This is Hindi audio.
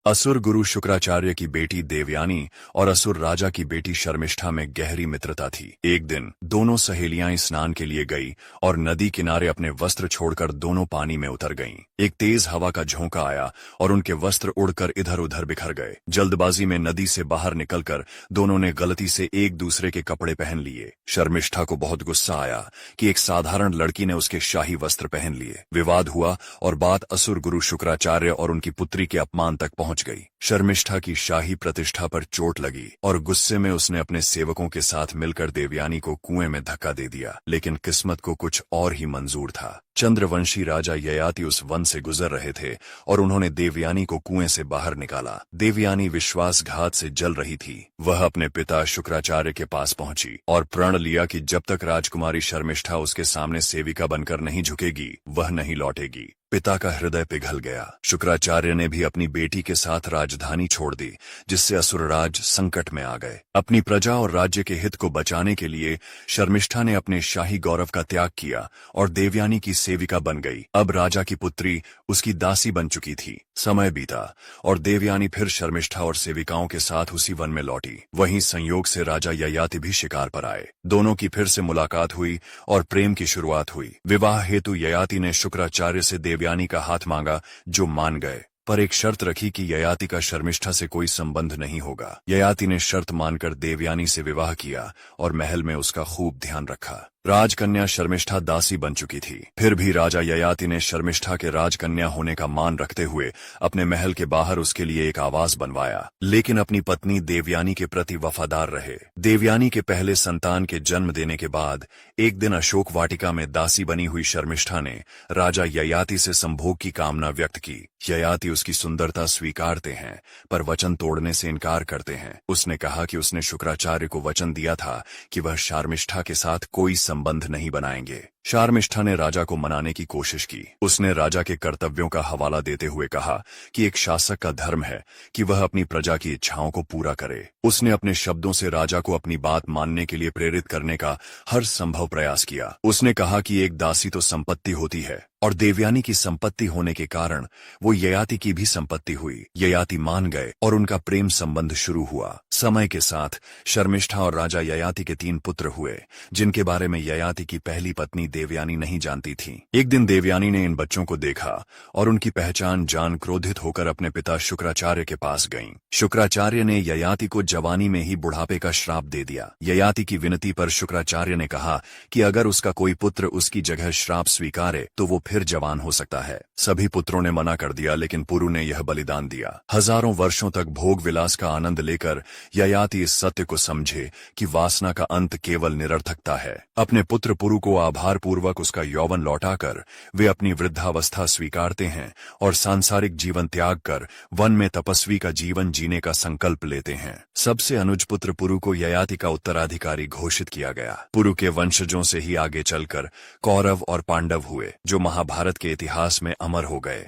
असुर गुरु शुक्राचार्य की बेटी देवयानी और असुर राजा की बेटी शर्मिष्ठा में गहरी मित्रता थी। एक दिन दोनों सहेलियां स्नान के लिए गई और नदी किनारे अपने वस्त्र छोड़कर दोनों पानी में उतर गईं। एक तेज हवा का झोंका आया और उनके वस्त्र उड़कर इधर उधर बिखर गए। जल्दबाजी में नदी से बाहर निकलकर दोनों ने गलती से एक दूसरे के कपड़े पहन लिए। शर्मिष्ठा को बहुत गुस्सा आया कि एक साधारण लड़की ने उसके शाही वस्त्र पहन लिए। विवाद हुआ और बात असुर गुरु शुक्राचार्य और उनकी पुत्री के अपमान तक पहुंच गई। शर्मिष्ठा की शाही प्रतिष्ठा पर चोट लगी और गुस्से में उसने अपने सेवकों के साथ मिलकर देवयानी को कुएं में धक्का दे दिया। लेकिन किस्मत को कुछ और ही मंजूर था। चंद्रवंशी राजा ययाति उस वन से गुजर रहे थे और उन्होंने देवयानी को कुएं से बाहर निकाला। देवयानी विश्वासघात से जल रही थी। वह अपने पिता शुक्राचार्य के पास पहुंची और प्रण लिया कि जब तक राजकुमारी शर्मिष्ठा उसके सामने सेविका बनकर नहीं झुकेगी, वह नहीं लौटेगी। पिता का हृदय पिघल गया। शुक्राचार्य ने भी अपनी बेटी के साथ राजधानी छोड़ दी, जिससे असुरराज संकट में आ गए। अपनी प्रजा और राज्य के हित को बचाने के लिए शर्मिष्ठा ने अपने शाही गौरव का त्याग किया और देवयानी की सेविका बन गई। अब राजा की पुत्री उसकी दासी बन चुकी थी। समय बीता और देवयानी फिर शर्मिष्ठा और सेविकाओं के साथ उसी वन में लौटी। वहीं संयोग से राजा ययाति भी शिकार पर आए। दोनों की फिर से मुलाकात हुई और प्रेम की शुरुआत हुई। विवाह हेतु ययाति ने शुक्राचार्य से देवयानी का हाथ मांगा, जो मान गए, पर एक शर्त रखी कि ययाति का शर्मिष्ठा से कोई संबंध नहीं होगा। ययाति ने शर्त मानकर देवयानी से विवाह किया और महल में उसका खूब ध्यान रखा। राजकन्या शर्मिष्ठा दासी बन चुकी थी। फिर भी राजा ययाति ने शर्मिष्ठा के राजकन्या होने का मान रखते हुए अपने महल के बाहर उसके लिए एक आवास बनवाया, लेकिन अपनी पत्नी देवयानी के प्रति वफादार रहे। देवयानी के पहले संतान के जन्म देने के बाद एक दिन अशोक वाटिका में दासी बनी हुई शर्मिष्ठा ने राजा ययाति से संभोग की कामना व्यक्त की। ययाति उसकी सुंदरता स्वीकारते हैं, पर वचन तोड़ने से इनकार करते हैं। उसने कहा कि उसने शुक्राचार्य को वचन दिया था कि वह शर्मिष्ठा के साथ कोई संबंध नहीं बनाएंगे। शर्मिष्ठा ने राजा को मनाने की कोशिश की। उसने राजा के कर्तव्यों का हवाला देते हुए कहा कि एक शासक का धर्म है कि वह अपनी प्रजा की इच्छाओं को पूरा करे। उसने अपने शब्दों से राजा को अपनी बात मानने के लिए प्रेरित करने का हर संभव प्रयास किया। उसने कहा कि एक दासी तो संपत्ति होती है और देवयानी की संपत्ति होने के कारण वो ययाति की भी संपत्ति हुई। ययाति मान गए और उनका प्रेम संबंध शुरू हुआ। समय के साथ शर्मिष्ठा और राजा ययाति के 3 पुत्र हुए, जिनके बारे में ययाति की पहली पत्नी देवयानी नहीं जानती थी। एक दिन देवयानी ने इन बच्चों को देखा और उनकी पहचान जान क्रोधित होकर अपने पिता शुक्राचार्य के पास गईं। शुक्राचार्य ने ययाति को जवानी में ही बुढ़ापे का श्राप दे दिया। ययाति की विनती पर शुक्राचार्य ने कहा कि अगर उसका कोई पुत्र उसकी जगह श्राप स्वीकारे तो वो फिर जवान हो सकता है। सभी पुत्रों ने मना कर दिया, लेकिन पुरु ने यह बलिदान दिया। हजारों वर्षों तक भोग विलास का आनंद लेकर ययाति इस सत्य को समझे कि वासना का अंत केवल निरर्थकता है। अपने पुत्र पुरु को आभार पूर्वक उसका यौवन लौटाकर वे अपनी वृद्धावस्था स्वीकारते हैं और सांसारिक जीवन त्याग कर वन में तपस्वी का जीवन जीने का संकल्प लेते हैं। सबसे अनुज पुत्र पुरु को ययाति का उत्तराधिकारी घोषित किया गया। पुरु के वंशजों से ही आगे चलकर कौरव और पांडव हुए, जो महाभारत के इतिहास में अमर हो गए।